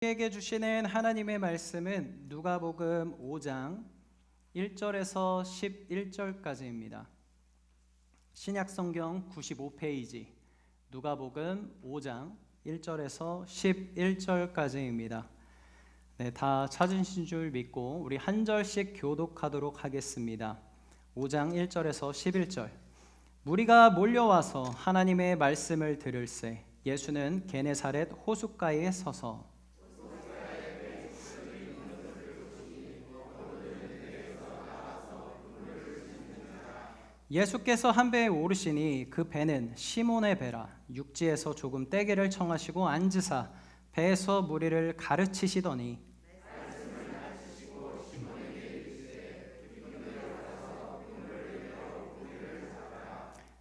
우리에게 주시는 하나님의 말씀은 누가복음 5장 1절에서 11절까지입니다. 신약성경 95페이지 누가복음 5장 1절에서 11절까지입니다. 다 찾으신 줄 믿고 우리 한 절씩 교독하도록 하겠습니다. 5장 1절에서 11절. 무리가 몰려와서 하나님의 말씀을 들을새 예수는 게네사렛 호숫가에 서서 예수께서 한 배에 오르시니 그 배는 시몬의 배라. 육지에서 조금 떼기를 청하시고 앉으사 배에서 무리를 가르치시더니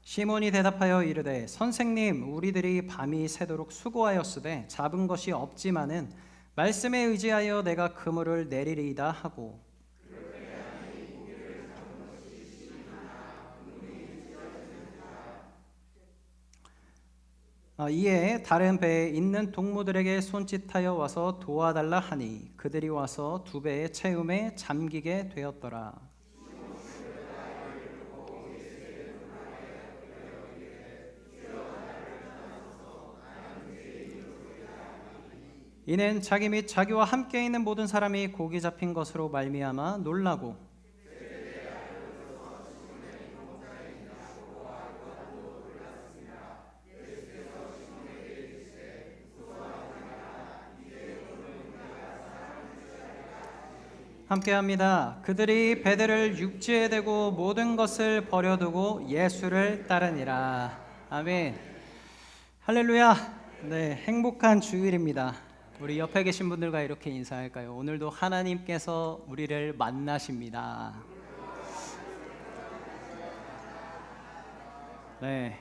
시몬이 대답하여 이르되 선생님, 우리들이 밤이 새도록 수고하였으되 잡은 것이 없지만은 말씀에 의지하여 내가 그물을 내리리이다 하고 이에 다른 배에 있는 동무들에게 손짓하여 와서 도와달라 하니 그들이 와서 두 배의 채움에 잠기게 되었더라. 이는 자기 및 자기와 함께 있는 모든 사람이 고기 잡힌 것으로 말미암아 놀라고 함께합니다. 그들이 배들을 육지에 대고 모든 것을 버려두고 예수를 따르니라. 아멘. 할렐루야. 네, 행복한 주일입니다. 우리 옆에 계신 분들과 이렇게 인사할까요? 오늘도 하나님께서 우리를 만나십니다. 네,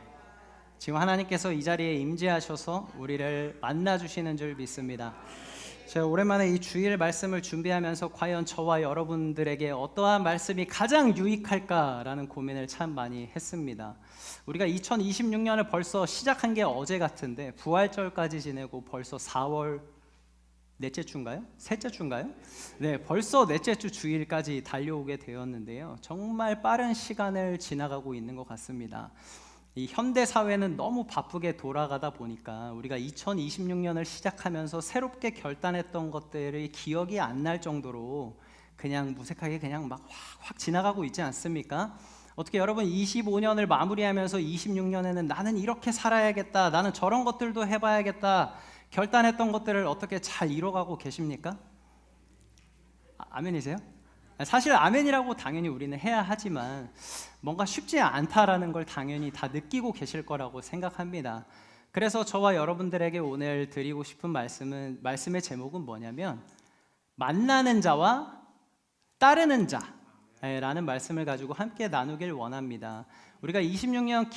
지금 하나님께서 이 자리에 임재하셔서 우리를 만나주시는 줄 믿습니다. 제가 오랜만에 이 주일 말씀을 준비하면서 과연 저와 여러분들에게 어떠한 말씀이 가장 유익할까라는 고민을 참 많이 했습니다. 우리가 2026년을 벌써 시작한 게 어제 같은데 부활절까지 지내고 벌써 4월 넷째 주인가요? 셋째 주인가요? 네, 벌써 넷째 주 주일까지 달려오게 되었는데요. 정말 빠른 시간을 지나가고 있는 것 같습니다. 이 현대 사회는 너무 바쁘게 돌아가다 보니까 우리가 2026년을 시작하면서 새롭게 결단했던 것들이 기억이 안 날 정도로 그냥 무색하게 그냥 막 확 지나가고 있지 않습니까? 어떻게 여러분 25년을 마무리하면서 26년에는 나는 이렇게 살아야겠다, 나는 저런 것들도 해봐야겠다 결단했던 것들을 어떻게 잘 이뤄가고 계십니까? 아멘이세요? 사실 아멘이라고 당연히 우리는 해야 하지만 뭔가 쉽지 않다라는 걸 당연히 다 느끼고 계실 거라고 생각합니다. 그래서 저와 여러분들에게 오늘 드리고 싶은 말씀의 제목은 뭐냐면 만나는 자와 따르는 자라는 말씀을 가지고 함께 나누길 원합니다. 우리가 26년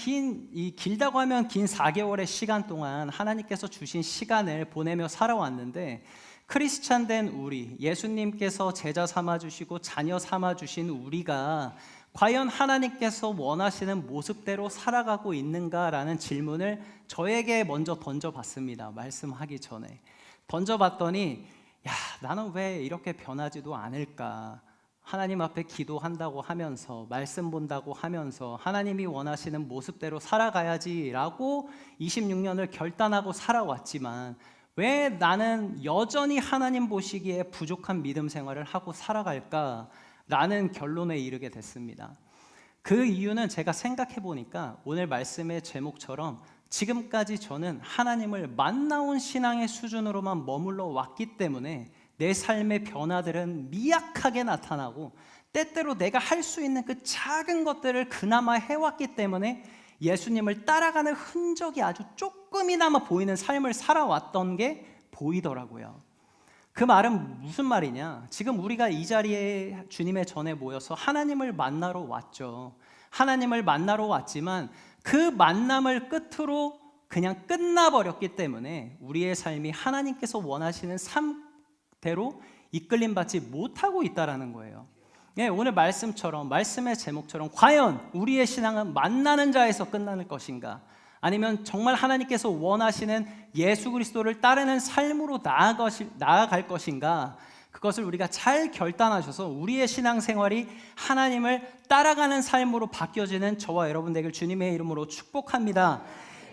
길다고 하면 긴 4개월의 시간 동안 하나님께서 주신 시간을 보내며 살아왔는데 크리스찬 된 우리, 예수님께서 제자 삼아주시고 자녀 삼아주신 우리가 과연 하나님께서 원하시는 모습대로 살아가고 있는가라는 질문을 저에게 먼저 던져봤습니다. 말씀하기 전에 던져봤더니 나는 왜 이렇게 변하지도 않을까? 하나님 앞에 기도한다고 하면서 말씀 본다고 하면서 하나님이 원하시는 모습대로 살아가야지라고 26년을 결단하고 살아왔지만 왜 나는 여전히 하나님 보시기에 부족한 믿음 생활을 하고 살아갈까라는 결론에 이르게 됐습니다. 그 이유는 제가 생각해 보니까 오늘 말씀의 제목처럼 지금까지 저는 하나님을 만나온 신앙의 수준으로만 머물러 왔기 때문에 내 삶의 변화들은 미약하게 나타나고 때때로 내가 할 수 있는 그 작은 것들을 그나마 해왔기 때문에 예수님을 따라가는 흔적이 아주 조금이나마 보이는 삶을 살아왔던 게 보이더라고요. 그 말은 무슨 말이냐? 지금 우리가 이 자리에 주님의 전에 모여서 하나님을 만나러 왔죠. 하나님을 만나러 왔지만 그 만남을 끝으로 그냥 끝나버렸기 때문에 우리의 삶이 하나님께서 원하시는 삶대로 이끌림받지 못하고 있다는 거예요. 오늘 말씀의 제목처럼 과연 우리의 신앙은 만나는 자에서 끝나는 것인가? 아니면 정말 하나님께서 원하시는 예수 그리스도를 따르는 삶으로 나아갈 것인가? 그것을 우리가 잘 결단하셔서 우리의 신앙생활이 하나님을 따라가는 삶으로 바뀌어지는 저와 여러분 되길 주님의 이름으로 축복합니다.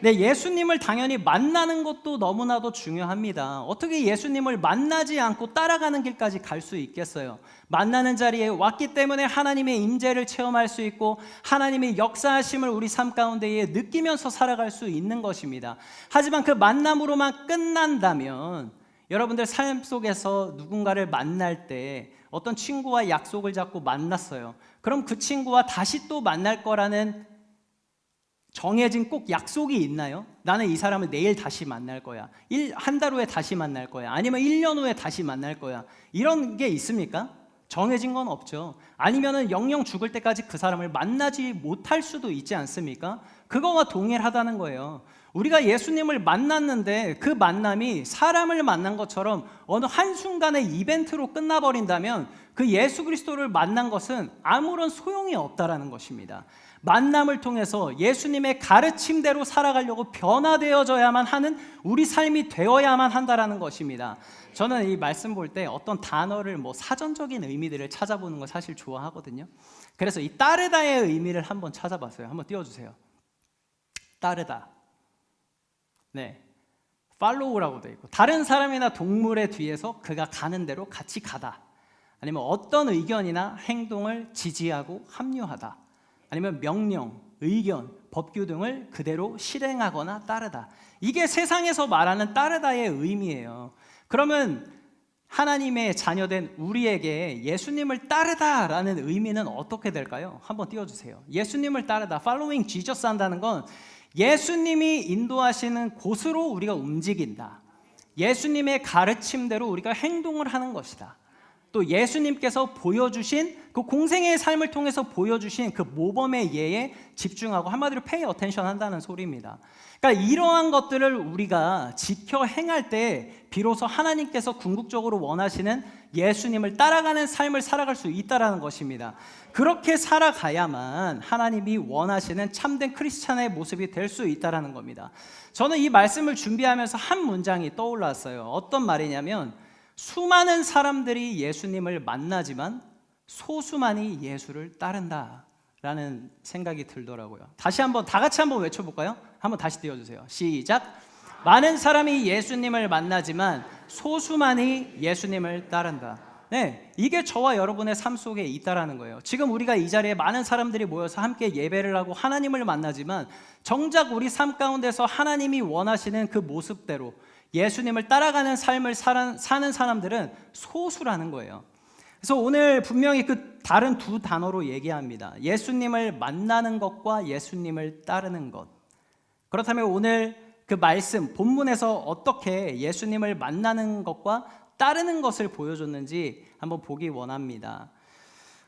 네, 예수님을 당연히 만나는 것도 너무나도 중요합니다. 어떻게 예수님을 만나지 않고 따라가는 길까지 갈 수 있겠어요? 만나는 자리에 왔기 때문에 하나님의 임재를 체험할 수 있고 하나님의 역사하심을 우리 삶 가운데에 느끼면서 살아갈 수 있는 것입니다. 하지만 그 만남으로만 끝난다면 여러분들 삶 속에서 누군가를 만날 때 어떤 친구와 약속을 잡고 만났어요. 그럼 그 친구와 다시 또 만날 거라는 정해진 꼭 약속이 있나요? 나는 이 사람을 내일 다시 만날 거야. 한 달 후에 다시 만날 거야. 아니면 1년 후에 다시 만날 거야. 이런 게 있습니까? 정해진 건 없죠. 아니면은 영영 죽을 때까지 그 사람을 만나지 못할 수도 있지 않습니까? 그거와 동일하다는 거예요. 우리가 예수님을 만났는데 그 만남이 사람을 만난 것처럼 어느 한순간의 이벤트로 끝나버린다면 그 예수 그리스도를 만난 것은 아무런 소용이 없다라는 것입니다. 만남을 통해서 예수님의 가르침대로 살아가려고 변화되어져야만 하는 우리 삶이 되어야만 한다라는 것입니다. 저는 이 말씀 볼 때 어떤 단어를 사전적인 의미들을 찾아보는 거 사실 좋아하거든요. 그래서 이 따르다의 의미를 한번 찾아봤어요. 한번 띄워주세요. 따르다. 네, follow라고 되어 있고 다른 사람이나 동물의 뒤에서 그가 가는 대로 같이 가다. 아니면 어떤 의견이나 행동을 지지하고 합류하다. 아니면 명령, 의견, 법규 등을 그대로 실행하거나 따르다. 이게 세상에서 말하는 따르다의 의미예요. 그러면 하나님의 자녀된 우리에게 예수님을 따르다라는 의미는 어떻게 될까요? 한번 띄워주세요. 예수님을 따르다, following Jesus 한다는 건 예수님이 인도하시는 곳으로 우리가 움직인다. 예수님의 가르침대로 우리가 행동을 하는 것이다. 또 예수님께서 보여주신 그 공생애의 삶을 통해서 보여주신 그 모범의 예에 집중하고 한마디로 pay attention 한다는 소리입니다. 그러니까 이러한 것들을 우리가 지켜 행할 때 비로소 하나님께서 궁극적으로 원하시는 예수님을 따라가는 삶을 살아갈 수 있다는 것입니다. 그렇게 살아가야만 하나님이 원하시는 참된 크리스찬의 모습이 될 수 있다는 겁니다. 저는 이 말씀을 준비하면서 한 문장이 떠올랐어요. 어떤 말이냐면 수많은 사람들이 예수님을 만나지만 소수만이 예수를 따른다라는 생각이 들더라고요. 다시 한번 다 같이 한번 외쳐볼까요? 한번 다시 띄워주세요. 시작. 많은 사람이 예수님을 만나지만 소수만이 예수님을 따른다. 네, 이게 저와 여러분의 삶 속에 있다라는 거예요. 지금 우리가 이 자리에 많은 사람들이 모여서 함께 예배를 하고 하나님을 만나지만 정작 우리 삶 가운데서 하나님이 원하시는 그 모습대로 예수님을 따라가는 삶을 사는 사람들은 소수라는 거예요. 그래서 오늘 분명히 그 다른 두 단어로 얘기합니다. 예수님을 만나는 것과 예수님을 따르는 것. 그렇다면 오늘 그 말씀 본문에서 어떻게 예수님을 만나는 것과 따르는 것을 보여줬는지 한번 보기 원합니다.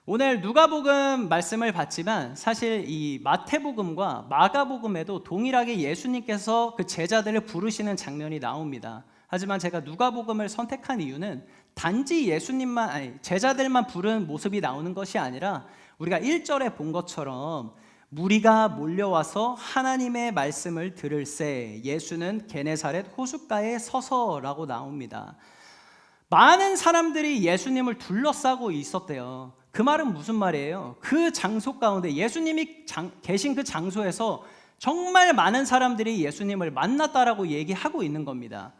오늘 누가복음 말씀을 봤지만 사실 이 마태복음과 마가복음에도 동일하게 예수님께서 그 제자들을 부르시는 장면이 나옵니다. 하지만 제가 누가복음을 선택한 이유는 단지 제자들만 부른 모습이 나오는 것이 아니라 우리가 1절에 본 것처럼 무리가 몰려와서 하나님의 말씀을 들을새 예수는 게네사렛 호숫가에 서서라고 나옵니다. 많은 사람들이 예수님을 둘러싸고 있었대요. 그 말은 무슨 말이에요? 그 장소 가운데 예수님이 계신 그 장소에서 정말 많은 사람들이 예수님을 만났다라고 얘기하고 있는 겁니다.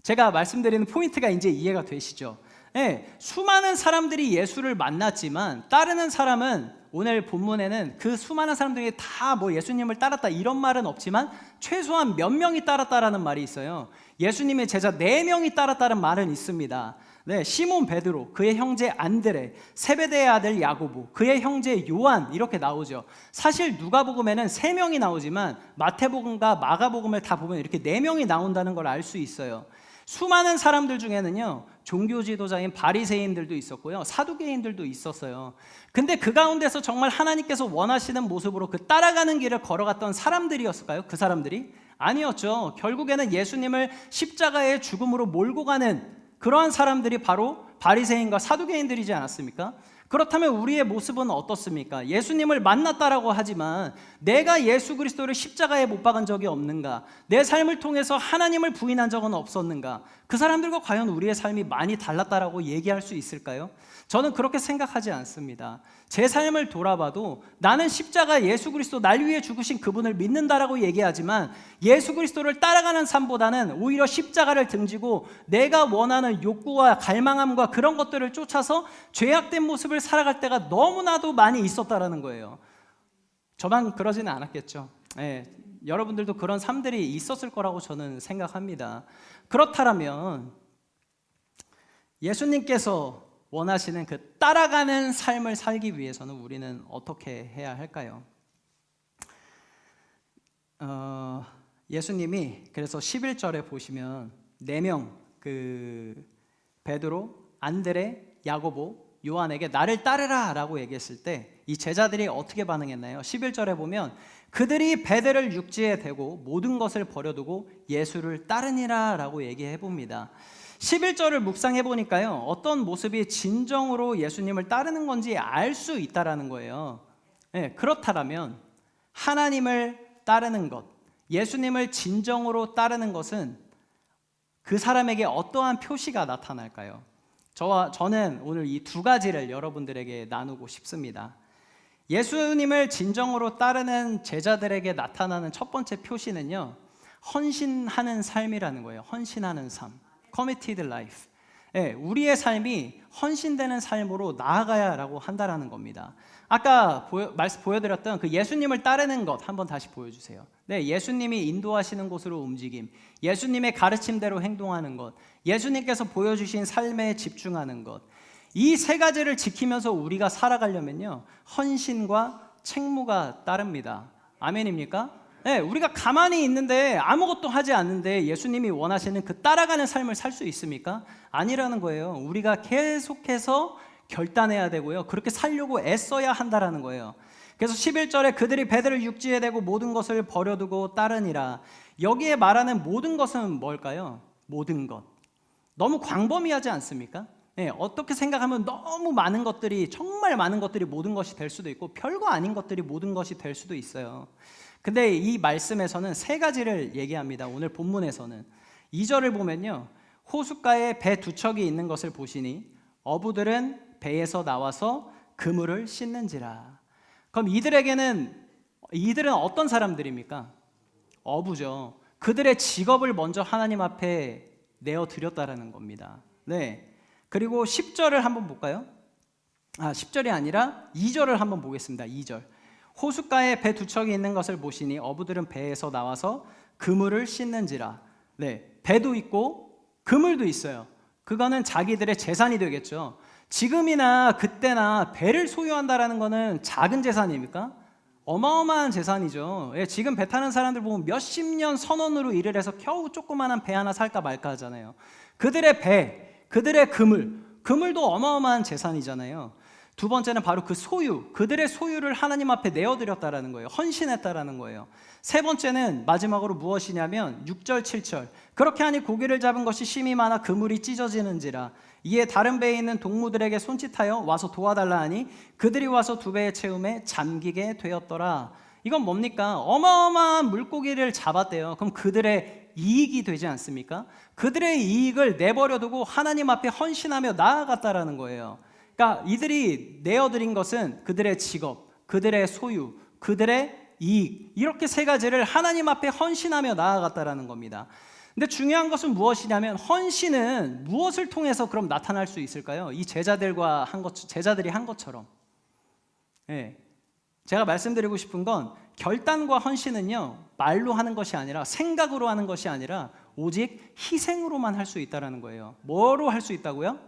제가 말씀드리는 포인트가 이제 이해가 되시죠? 네, 수많은 사람들이 예수를 만났지만 따르는 사람은 오늘 본문에는 그 수많은 사람들이 다 예수님을 따랐다 이런 말은 없지만 최소한 몇 명이 따랐다라는 말이 있어요. 예수님의 제자 4명이 따랐다는 말은 있습니다. 네, 시몬 베드로, 그의 형제 안드레, 세베대의 아들 야고보, 그의 형제 요한 이렇게 나오죠. 사실 누가복음에는 3명이 나오지만 마태복음과 마가복음을 다 보면 이렇게 4명이 나온다는 걸 알 수 있어요. 수많은 사람들 중에는요 종교 지도자인 바리새인들도 있었고요 사두개인들도 있었어요. 근데 그 가운데서 정말 하나님께서 원하시는 모습으로 그 따라가는 길을 걸어갔던 사람들이었을까요? 그 사람들이? 아니었죠. 결국에는 예수님을 십자가의 죽음으로 몰고 가는 그러한 사람들이 바로 바리새인과 사두개인들이지 않았습니까? 그렇다면 우리의 모습은 어떻습니까? 예수님을 만났다라고 하지만 내가 예수 그리스도를 십자가에 못 박은 적이 없는가? 내 삶을 통해서 하나님을 부인한 적은 없었는가? 그 사람들과 과연 우리의 삶이 많이 달랐다라고 얘기할 수 있을까요? 저는 그렇게 생각하지 않습니다. 제 삶을 돌아봐도 나는 십자가 예수 그리스도 날 위해 죽으신 그분을 믿는다라고 얘기하지만 예수 그리스도를 따라가는 삶보다는 오히려 십자가를 등지고 내가 원하는 욕구와 갈망함과 그런 것들을 쫓아서 죄악된 모습을 살아갈 때가 너무나도 많이 있었다라는 거예요. 저만 그러지는 않았겠죠. 여러분들도 그런 삶들이 있었을 거라고 저는 생각합니다. 그렇다면 예수님께서 원하시는 그 따라가는 삶을 살기 위해서는 우리는 어떻게 해야 할까요? 예수님이 그래서 11절에 보시면 4명 베드로, 안드레, 야고보, 요한에게 나를 따르라 라고 얘기했을 때 이 제자들이 어떻게 반응했나요? 11절에 보면 그들이 베드를 육지에 대고 모든 것을 버려두고 예수를 따르니라 라고 얘기해 봅니다. 11절을 묵상해 보니까요, 어떤 모습이 진정으로 예수님을 따르는 건지 알 수 있다라는 거예요. 그렇다면 하나님을 따르는 것, 예수님을 진정으로 따르는 것은 그 사람에게 어떠한 표시가 나타날까요? 저는 오늘 이 2가지를 여러분들에게 나누고 싶습니다. 예수님을 진정으로 따르는 제자들에게 나타나는 첫 번째 표시는요, 헌신하는 삶이라는 거예요. 헌신하는 삶. Committed life. 우리의 삶이 헌신되는 삶으로 나아가야라고 한다라는 겁니다. 아까 보여드렸던 그 예수님을 따르는 것 한번 다시 보여주세요. 예수님이 인도하시는 곳으로 움직임, 예수님의 가르침대로 행동하는 것, 예수님께서 보여주신 삶에 집중하는 것, 이 3가지를 지키면서 우리가 살아가려면요, 헌신과 책무가 따릅니다. 아멘입니까? 우리가 가만히 있는데 아무것도 하지 않는데 예수님이 원하시는 그 따라가는 삶을 살 수 있습니까? 아니라는 거예요. 우리가 계속해서 결단해야 되고요, 그렇게 살려고 애써야 한다라는 거예요. 그래서 11절에 그들이 베드를 육지에 대고 모든 것을 버려두고 따르니라. 여기에 말하는 모든 것은 뭘까요? 모든 것. 너무 광범위하지 않습니까? 어떻게 생각하면 너무 많은 것들이, 정말 많은 것들이 모든 것이 될 수도 있고 별거 아닌 것들이 모든 것이 될 수도 있어요. 근데 이 말씀에서는 3가지를 얘기합니다. 오늘 본문에서는 2절을 보면요, 호숫가에 배 2척이 있는 것을 보시니 어부들은 배에서 나와서 그물을 씻는지라. 그럼 이들은 어떤 사람들입니까? 어부죠. 그들의 직업을 먼저 하나님 앞에 내어드렸다라는 겁니다. 그리고 10절을 한번 볼까요? 10절이 아니라 2절을 한번 보겠습니다. 2절. 호숫가에 배 2척이 있는 것을 보시니 어부들은 배에서 나와서 그물을 씻는지라. 배도 있고 그물도 있어요. 그거는 자기들의 재산이 되겠죠. 지금이나 그때나 배를 소유한다라는 거는 작은 재산입니까? 어마어마한 재산이죠. 지금 배 타는 사람들 보면 몇십 년 선원으로 일을 해서 겨우 조그만한 배 하나 살까 말까 하잖아요. 그들의 배, 그들의 그물도 어마어마한 재산이잖아요. 2번째는 바로 그 소유, 그들의 소유를 하나님 앞에 내어드렸다라는 거예요. 헌신했다라는 거예요. 3번째는 마지막으로 무엇이냐면 6절, 7절. 그렇게 하니 고기를 잡은 것이 심히 많아 그물이 찢어지는지라. 이에 다른 배에 있는 동무들에게 손짓하여 와서 도와달라 하니 그들이 와서 2배의 채움에 잠기게 되었더라. 이건 뭡니까? 어마어마한 물고기를 잡았대요. 그럼 그들의 이익이 되지 않습니까? 그들의 이익을 내버려두고 하나님 앞에 헌신하며 나아갔다라는 거예요. 그러니까 이들이 내어드린 것은 그들의 직업, 그들의 소유, 그들의 이익, 이렇게 3가지를 하나님 앞에 헌신하며 나아갔다라는 겁니다. 근데 중요한 것은 무엇이냐면 헌신은 무엇을 통해서 그럼 나타날 수 있을까요? 이 제자들이 한 것처럼. 제가 말씀드리고 싶은 건 결단과 헌신은요, 말로 하는 것이 아니라, 생각으로 하는 것이 아니라 오직 희생으로만 할 수 있다는 거예요. 뭐로 할 수 있다고요?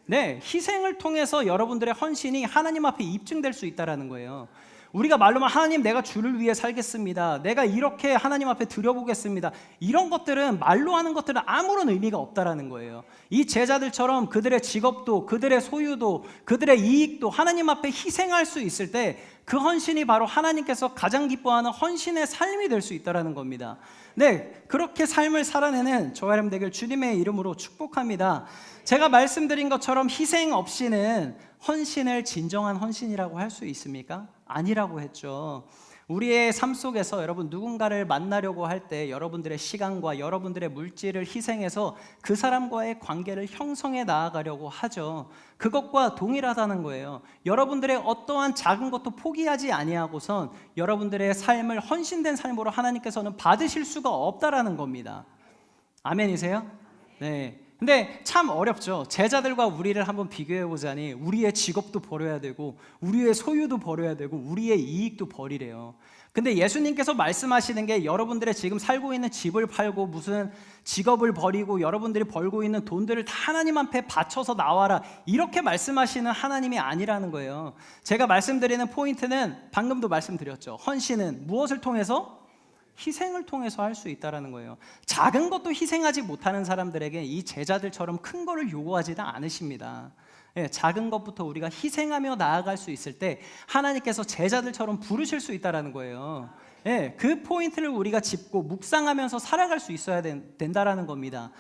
희생을 통해서 여러분들의 헌신이 하나님 앞에 입증될 수 있다는 거예요. 우리가 말로만 하나님 내가 주를 위해 살겠습니다, 내가 이렇게 하나님 앞에 드려보겠습니다, 이런 것들은 말로 하는 것들은 아무런 의미가 없다라는 거예요. 이 제자들처럼 그들의 직업도, 그들의 소유도, 그들의 이익도 하나님 앞에 희생할 수 있을 때 그 헌신이 바로 하나님께서 가장 기뻐하는 헌신의 삶이 될 수 있다는 겁니다. 네, 그렇게 삶을 살아내는 저와 여러분 되길 주님의 이름으로 축복합니다. 제가 말씀드린 것처럼 희생 없이는 헌신을 진정한 헌신이라고 할 수 있습니까? 아니라고 했죠. 우리의 삶 속에서 여러분 누군가를 만나려고 할 때 여러분들의 시간과 여러분들의 물질을 희생해서 그 사람과의 관계를 형성해 나아가려고 하죠. 그것과 동일하다는 거예요. 여러분들의 어떠한 작은 것도 포기하지 아니하고선 여러분들의 삶을 헌신된 삶으로 하나님께서는 받으실 수가 없다라는 겁니다. 아멘이세요? 네. 근데 참 어렵죠. 제자들과 우리를 한번 비교해 보자니 우리의 직업도 버려야 되고 우리의 소유도 버려야 되고 우리의 이익도 버리래요. 근데 예수님께서 말씀하시는 게 여러분들의 지금 살고 있는 집을 팔고 무슨 직업을 버리고 여러분들이 벌고 있는 돈들을 다 하나님 앞에 바쳐서 나와라, 이렇게 말씀하시는 하나님이 아니라는 거예요. 제가 말씀드리는 포인트는 방금도 말씀드렸죠. 헌신은 무엇을 통해서? 희생을 통해서 할 수 있다는 거예요. 작은 것도 희생하지 못하는 사람들에게 이 제자들처럼 큰 거를 요구하지는 않으십니다. 예, 작은 것부터 우리가 희생하며 나아갈 수 있을 때 하나님께서 제자들처럼 부르실 수 있다는 거예요. 예, 그 포인트를 우리가 짚고 묵상하면서 살아갈 수 있어야 된다는 겁니다.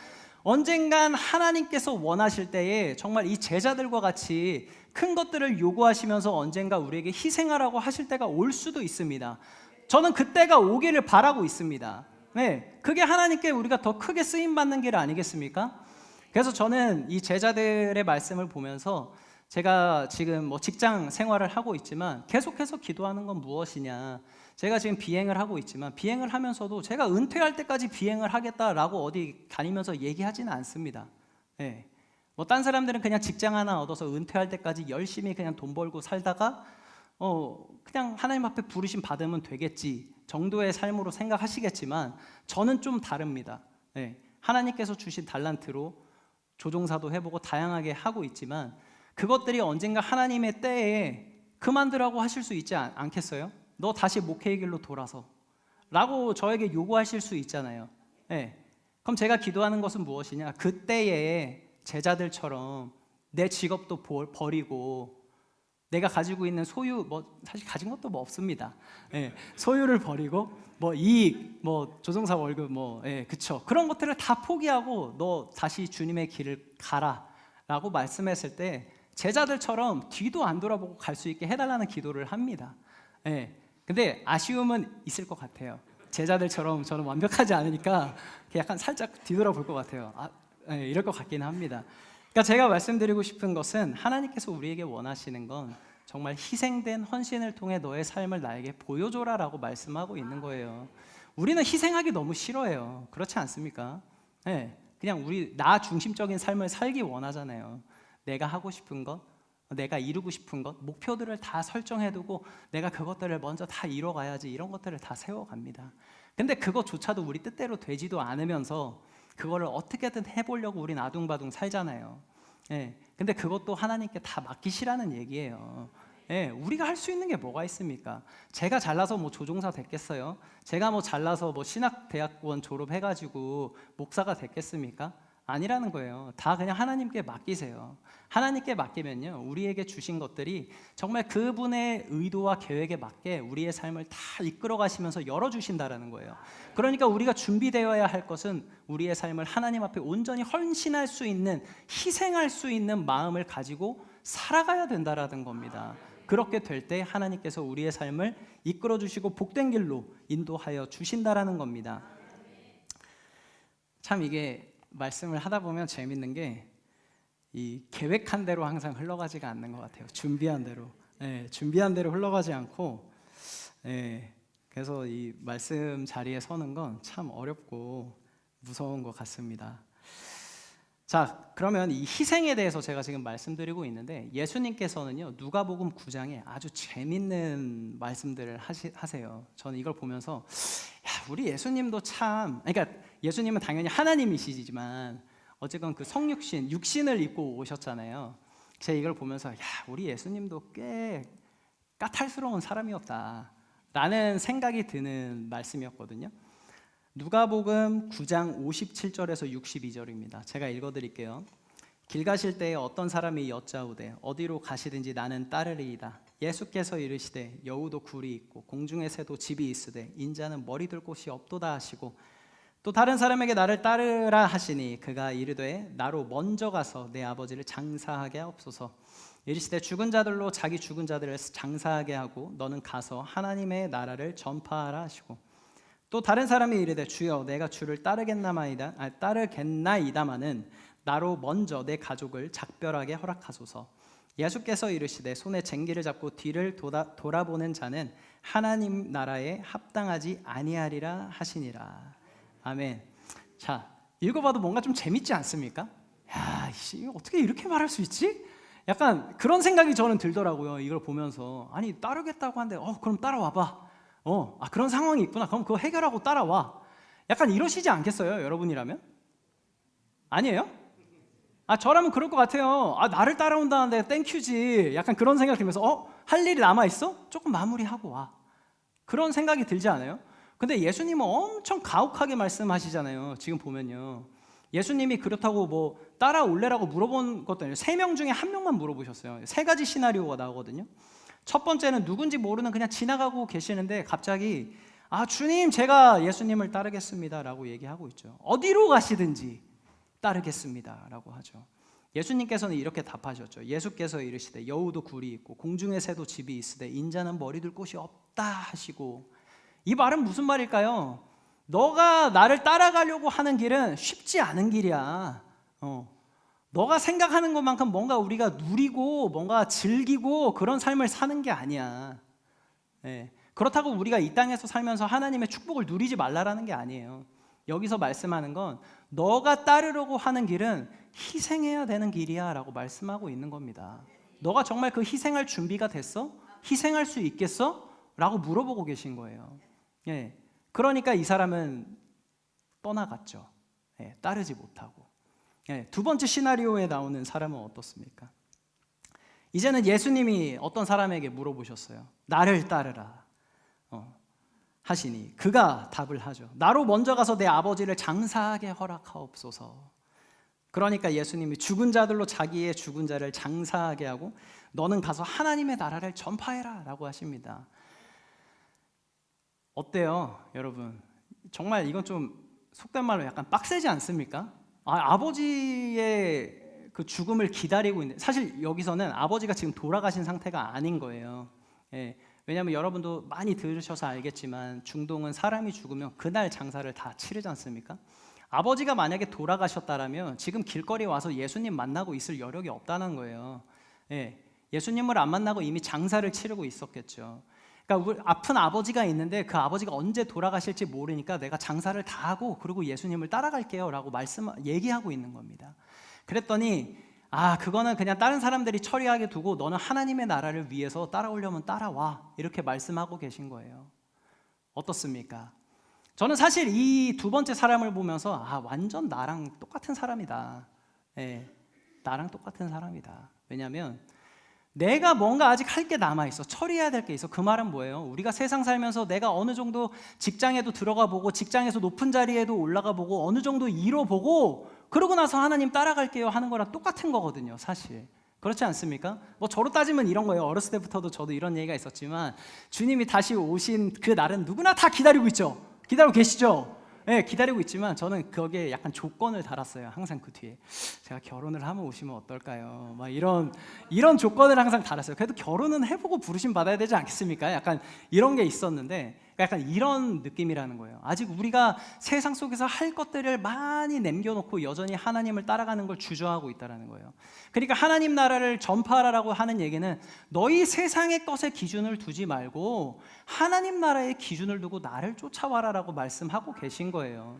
언젠간 하나님께서 원하실 때에 정말 이 제자들과 같이 큰 것들을 요구하시면서 언젠가 우리에게 희생하라고 하실 때가 올 수도 있습니다. 저는 그때가 오기를 바라고 있습니다. 네, 그게 하나님께 우리가 더 크게 쓰임받는 길 아니겠습니까? 그래서 저는 이 제자들의 말씀을 보면서 제가 지금 뭐 직장 생활을 하고 있지만 계속해서 기도하는 건 무엇이냐, 제가 지금 비행을 하고 있지만 비행을 하면서도 제가 은퇴할 때까지 비행을 하겠다라고 어디 다니면서 얘기하지는 않습니다. 네. 뭐 딴 사람들은 그냥 직장 하나 얻어서 은퇴할 때까지 열심히 그냥 돈 벌고 살다가 그냥 하나님 앞에 부르심 받으면 되겠지 정도의 삶으로 생각하시겠지만 저는 좀 다릅니다. 네. 하나님께서 주신 달란트로 조종사도 해보고 다양하게 하고 있지만 그것들이 언젠가 하나님의 때에 그만두라고 하실 수 있지 않겠어요? 너 다시 목회의 길로 돌아서 라고 저에게 요구하실 수 있잖아요. 네. 그럼 제가 기도하는 것은 무엇이냐? 그때에 제자들처럼 내 직업도 버리고 내가 가지고 있는 소유, 뭐 사실 가진 것도 뭐 없습니다. 예, 소유를 버리고 뭐 이익, 뭐 조종사 월급, 뭐 그쵸, 그런 것들을 다 포기하고 너 다시 주님의 길을 가라라고 말씀했을 때 제자들처럼 뒤도 안 돌아보고 갈 수 있게 해달라는 기도를 합니다. 예, 근데 아쉬움은 있을 것 같아요. 제자들처럼 저는 완벽하지 않으니까 약간 살짝 뒤돌아볼 것 같아요. 이럴 것 같기는 합니다. 그러니까 제가 말씀드리고 싶은 것은 하나님께서 우리에게 원하시는 건 정말 희생된 헌신을 통해 너의 삶을 나에게 보여줘라라고 말씀하고 있는 거예요. 우리는 희생하기 너무 싫어해요. 그렇지 않습니까? 네, 그냥 우리 나 중심적인 삶을 살기 원하잖아요. 내가 하고 싶은 것, 내가 이루고 싶은 것, 목표들을 다 설정해두고 내가 그것들을 먼저 다 이뤄가야지, 이런 것들을 다 세워갑니다. 근데 그것조차도 우리 뜻대로 되지도 않으면서 그거를 어떻게든 해보려고 우린 아둥바둥 살잖아요. 예, 근데 그것도 하나님께 다 맡기시라는 얘기예요. 예, 우리가 할 수 있는 게 뭐가 있습니까? 제가 잘나서 뭐 조종사 됐겠어요? 제가 뭐 잘나서 뭐 신학대학원 졸업해가지고 목사가 됐겠습니까? 아니라는 거예요. 다 그냥 하나님께 맡기세요. 하나님께 맡기면요, 우리에게 주신 것들이 정말 그분의 의도와 계획에 맞게 우리의 삶을 다 이끌어 가시면서 열어주신다라는 거예요. 그러니까 우리가 준비되어야 할 것은 우리의 삶을 하나님 앞에 온전히 헌신할 수 있는, 희생할 수 있는 마음을 가지고 살아가야 된다라는 겁니다. 그렇게 될 때 하나님께서 우리의 삶을 이끌어 주시고 복된 길로 인도하여 주신다라는 겁니다. 참 이게 말씀을 하다 보면 재밌는 게 이 계획한 대로 항상 흘러가지가 않는 것 같아요. 준비한 대로, 준비한 대로 흘러가지 않고, 그래서 이 말씀 자리에 서는 건 참 어렵고 무서운 것 같습니다. 자, 그러면 이 희생에 대해서 제가 지금 말씀드리고 있는데 예수님께서는요, 누가복음 9장에 아주 재밌는 말씀들을 하세요. 저는 이걸 보면서 우리 예수님도 참, 그러니까 예수님은 당연히 하나님이시지만 어쨌건 그 성육신, 육신을 입고 오셨잖아요. 제가 이걸 보면서 우리 예수님도 꽤 까탈스러운 사람이었다 라는 생각이 드는 말씀이었거든요. 누가복음 9장 57절에서 62절입니다. 제가 읽어드릴게요. 길 가실 때에 어떤 사람이 여짜오되 어디로 가시든지 나는 따르리이다. 예수께서 이르시되 여우도 굴이 있고 공중의 새도 집이 있으되 인자는 머리 둘 곳이 없도다 하시고 또 다른 사람에게 나를 따르라 하시니 그가 이르되 나로 먼저 가서 내 아버지를 장사하게 하옵소서. 이르시되 죽은 자들로 자기 죽은 자들을 장사하게 하고 너는 가서 하나님의 나라를 전파하라 하시고 또 다른 사람이 이르되 주여 내가 주를 따르겠나이다마는 나로 먼저 내 가족을 작별하게 허락하소서. 예수께서 이르시되 손에 쟁기를 잡고 뒤를 돌아보는 자는 하나님 나라에 합당하지 아니하리라 하시니라. 아멘. 자, 읽어봐도 뭔가 좀 재밌지 않습니까? 야, 이거 어떻게 이렇게 말할 수 있지? 약간 그런 생각이 저는 들더라고요. 이걸 보면서 아니 따르겠다고 하는데 그럼 따라와봐. 그런 상황이 있구나. 그럼 그거 해결하고 따라와. 약간 이러시지 않겠어요? 여러분이라면? 아니에요? 저라면 그럴 것 같아요. 나를 따라온다는데 땡큐지. 약간 그런 생각 들면서 할 일이 남아있어? 조금 마무리하고 와. 그런 생각이 들지 않아요? 근데 예수님은 엄청 가혹하게 말씀하시잖아요. 지금 보면요. 예수님이 그렇다고 뭐 따라올래라고 물어본 것도 아니에요. 3명 중에 1명만 물어보셨어요. 3가지 시나리오가 나오거든요. 첫 번째는 누군지 모르는 그냥 지나가고 계시는데 갑자기 주님 제가 예수님을 따르겠습니다 라고 얘기하고 있죠. 어디로 가시든지 따르겠습니다 라고 하죠. 예수님께서는 이렇게 답하셨죠. 예수께서 이르시되 여우도 굴이 있고 공중의 새도 집이 있으되 인자는 머리 둘 곳이 없다 하시고, 이 말은 무슨 말일까요? 너가 나를 따라가려고 하는 길은 쉽지 않은 길이야. 너가 생각하는 것만큼 뭔가 우리가 누리고 뭔가 즐기고 그런 삶을 사는 게 아니야. 그렇다고 우리가 이 땅에서 살면서 하나님의 축복을 누리지 말라라는 게 아니에요. 여기서 말씀하는 건 너가 따르려고 하는 길은 희생해야 되는 길이야 라고 말씀하고 있는 겁니다. 너가 정말 그 희생할 준비가 됐어? 희생할 수 있겠어? 라고 물어보고 계신 거예요. 그러니까 이 사람은 떠나갔죠. 따르지 못하고. 두 번째 시나리오에 나오는 사람은 어떻습니까? 이제는 예수님이 어떤 사람에게 물어보셨어요. 나를 따르라 하시니 그가 답을 하죠. 나로 먼저 가서 내 아버지를 장사하게 허락하옵소서. 그러니까 예수님이 죽은 자들로 자기의 죽은 자를 장사하게 하고 너는 가서 하나님의 나라를 전파해라 라고 하십니다. 어때요 여러분? 정말 이건 좀 속된 말로 약간 빡세지 않습니까? 아버지의 그 죽음을 기다리고 있는, 사실 여기서는 아버지가 지금 돌아가신 상태가 아닌 거예요. 왜냐하면 여러분도 많이 들으셔서 알겠지만 중동은 사람이 죽으면 그날 장사를 다 치르지 않습니까? 아버지가 만약에 돌아가셨다라면 지금 길거리에 와서 예수님 만나고 있을 여력이 없다는 거예요. 예수님을 안 만나고 이미 장사를 치르고 있었겠죠. 그러니까 우리 아픈 아버지가 있는데 그 아버지가 언제 돌아가실지 모르니까 내가 장사를 다 하고 그리고 예수님을 따라갈게요 라고 얘기하고 있는 겁니다. 그랬더니 그거는 그냥 다른 사람들이 처리하게 두고 너는 하나님의 나라를 위해서 따라오려면 따라와 이렇게 말씀하고 계신 거예요. 어떻습니까? 저는 사실 이 두 번째 사람을 보면서 완전 나랑 똑같은 사람이다. 나랑 똑같은 사람이다. 왜냐하면 내가 뭔가 아직 할 게 남아있어. 처리해야 될 게 있어. 그 말은 뭐예요? 우리가 세상 살면서 내가 어느 정도 직장에도 들어가 보고 직장에서 높은 자리에도 올라가 보고 어느 정도 이뤄보고 그러고 나서 하나님 따라갈게요 하는 거랑 똑같은 거거든요 사실. 그렇지 않습니까? 뭐 저로 따지면 이런 거예요. 어렸을 때부터도 저도 이런 얘기가 있었지만 주님이 다시 오신 그 날은 누구나 다 기다리고 있죠. 기다리고 계시죠? 기다리고 있지만 저는 거기에 약간 조건을 달았어요. 항상 그 뒤에 제가 결혼을 하면 오시면 어떨까요? 막 이런 조건을 항상 달았어요. 그래도 결혼은 해보고 부르심 받아야 되지 않겠습니까? 약간 이런 게 있었는데 약간 이런 느낌이라는 거예요. 아직 우리가 세상 속에서 할 것들을 많이 남겨놓고 여전히 하나님을 따라가는 걸 주저하고 있다는 거예요. 그러니까 하나님 나라를 전파하라고 하는 얘기는 너희 세상의 것에 기준을 두지 말고 하나님 나라의 기준을 두고 나를 쫓아와라라고 말씀하고 계신 거예요.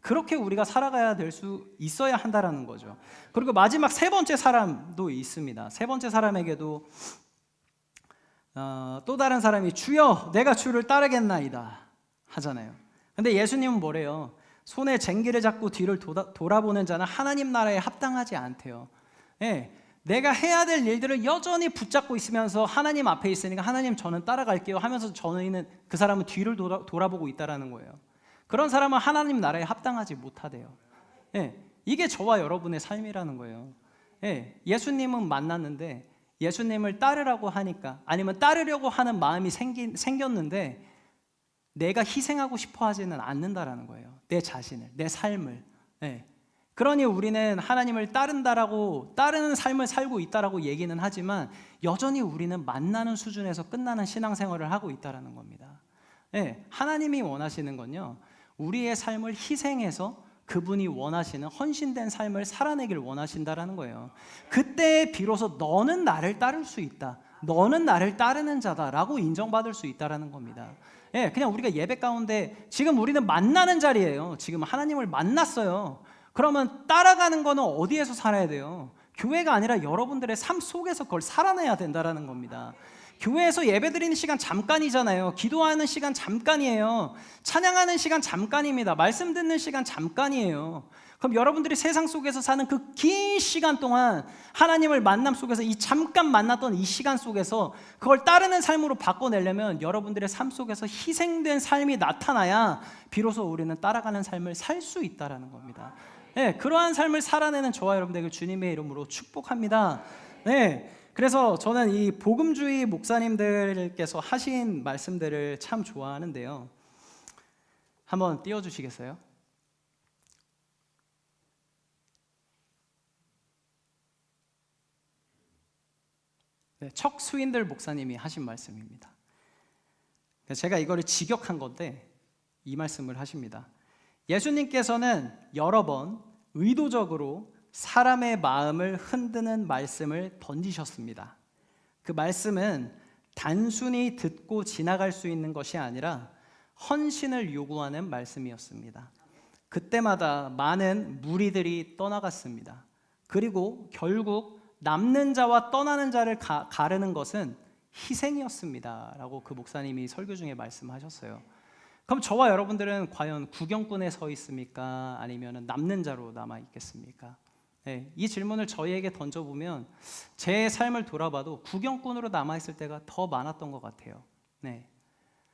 그렇게 우리가 살아가야 될 수 있어야 한다라는 거죠. 그리고 마지막 세 번째 사람도 있습니다. 세 번째 사람에게도 또 다른 사람이 주여 내가 주를 따르겠나이다 하잖아요. 근데 예수님은 뭐래요? 손에 쟁기를 잡고 뒤를 돌아보는 자는 하나님 나라에 합당하지 않대요. 내가 해야 될 일들을 여전히 붙잡고 있으면서 하나님 앞에 있으니까 하나님 저는 따라갈게요 하면서 그 사람은 뒤를 돌아보고 있다라는 거예요. 그런 사람은 하나님 나라에 합당하지 못하대요. 이게 저와 여러분의 삶이라는 거예요. 예, 예수님은 만났는데 예수님을 따르라고 하니까, 아니면 따르려고 하는 마음이 생겼는데 내가 희생하고 싶어 하지는 않는다라는 거예요. 내 자신을, 내 삶을. 예. 그러니 우리는 하나님을 따르는 삶을 살고 있다라고 얘기는 하지만 여전히 우리는 만나는 수준에서 끝나는 신앙생활을 하고 있다라는 겁니다. 예, 하나님이 원하시는 건요, 우리의 삶을 희생해서 그분이 원하시는 헌신된 삶을 살아내길 원하신다라는 거예요. 그때 비로소 너는 나를 따를 수 있다, 너는 나를 따르는 자다라고 인정받을 수 있다라는 겁니다. 예, 그냥 우리가 예배 가운데 지금 우리는 만나는 자리예요. 지금 하나님을 만났어요. 그러면 따라가는 거는 어디에서 살아야 돼요? 교회가 아니라 여러분들의 삶 속에서 그걸 살아내야 된다라는 겁니다. 교회에서 예배드리는 시간 잠깐이잖아요. 기도하는 시간 잠깐이에요. 찬양하는 시간 잠깐입니다. 말씀 듣는 시간 잠깐이에요. 그럼 여러분들이 세상 속에서 사는 그 긴 시간 동안 하나님을 만남 속에서 이 잠깐 만났던 이 시간 속에서 그걸 따르는 삶으로 바꿔내려면 여러분들의 삶 속에서 희생된 삶이 나타나야 비로소 우리는 따라가는 삶을 살 수 있다라는 겁니다. 네, 그러한 삶을 살아내는 저와 여러분들에게 주님의 이름으로 축복합니다. 네, 그래서 저는 이 복음주의 목사님들께서 하신 말씀들을 참 좋아하는데요. 한번 띄워주시겠어요? 네, 척 스윈들 목사님이 하신 말씀입니다. 제가 이거를 직역한 건데 이 말씀을 하십니다. 예수님께서는 여러 번 의도적으로 사람의 마음을 흔드는 말씀을 던지셨습니다. 그 말씀은 단순히 듣고 지나갈 수 있는 것이 아니라 헌신을 요구하는 말씀이었습니다. 그때마다 많은 무리들이 떠나갔습니다. 그리고 결국 남는 자와 떠나는 자를 가르는 것은 희생이었습니다 라고 그 목사님이 설교 중에 말씀하셨어요. 그럼 저와 여러분들은 과연 구경꾼에 서 있습니까? 아니면 남는 자로 남아 있겠습니까? 네, 이 질문을 저희에게 던져보면 제 삶을 돌아봐도 구경꾼으로 남아있을 때가 더 많았던 것 같아요. 네.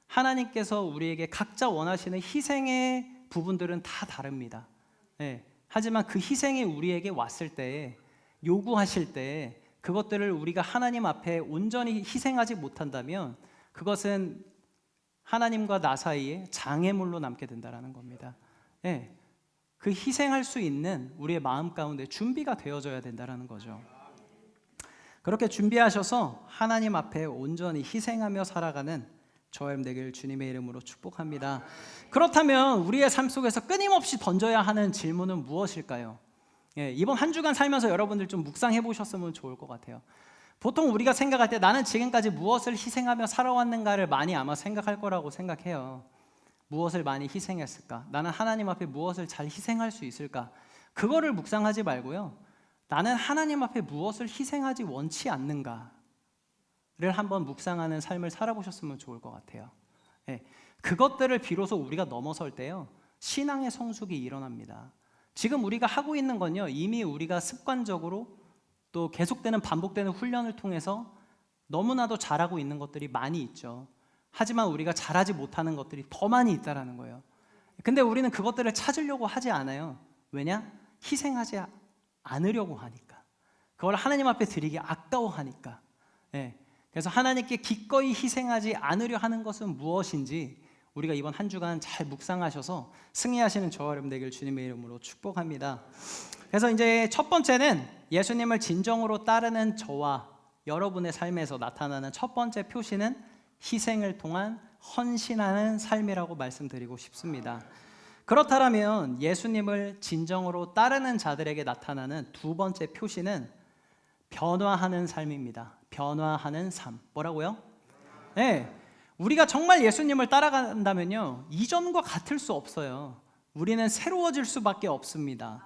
하나님께서 우리에게 각자 원하시는 희생의 부분들은 다 다릅니다. 네. 하지만 그 희생이 우리에게 왔을 때, 요구하실 때 그것들을 우리가 하나님 앞에 온전히 희생하지 못한다면 그것은 하나님과 나 사이에 장애물로 남게 된다는 겁니다. 네. 그 희생할 수 있는 우리의 마음 가운데 준비가 되어져야 된다는 거죠. 그렇게 준비하셔서 하나님 앞에 온전히 희생하며 살아가는 저와 여러분 되길 주님의 이름으로 축복합니다. 그렇다면 우리의 삶 속에서 끊임없이 던져야 하는 질문은 무엇일까요? 예, 이번 한 주간 살면서 여러분들 좀 묵상해 보셨으면 좋을 것 같아요. 보통 우리가 생각할 때 나는 지금까지 무엇을 희생하며 살아왔는가를 많이 아마 생각할 거라고 생각해요. 무엇을 많이 희생했을까? 나는 하나님 앞에 무엇을 잘 희생할 수 있을까? 그거를 묵상하지 말고요, 나는 하나님 앞에 무엇을 희생하지 원치 않는가를 한번 묵상하는 삶을 살아보셨으면 좋을 것 같아요. 네, 그것들을 비로소 우리가 넘어설 때요, 신앙의 성숙이 일어납니다. 지금 우리가 하고 있는 건요, 이미 우리가 습관적으로 또 계속되는 반복되는 훈련을 통해서 너무나도 잘하고 있는 것들이 많이 있죠. 하지만 우리가 잘하지 못하는 것들이 더 많이 있다는 거예요. 근데 우리는 그것들을 찾으려고 하지 않아요. 왜냐? 희생하지 않으려고 하니까. 그걸 하나님 앞에 드리기 아까워하니까. 네. 그래서 하나님께 기꺼이 희생하지 않으려 하는 것은 무엇인지 우리가 이번 한 주간 잘 묵상하셔서 승리하시는 저와 여러분 되길 주님의 이름으로 축복합니다. 그래서 이제 첫 번째는 예수님을 진정으로 따르는 저와 여러분의 삶에서 나타나는 첫 번째 표시는 희생을 통한 헌신하는 삶이라고 말씀드리고 싶습니다. 그렇다면 예수님을 진정으로 따르는 자들에게 나타나는 두 번째 표시는 변화하는 삶입니다. 변화하는 삶. 뭐라고요? 네, 우리가 정말 예수님을 따라간다면요, 이전과 같을 수 없어요. 우리는 새로워질 수밖에 없습니다.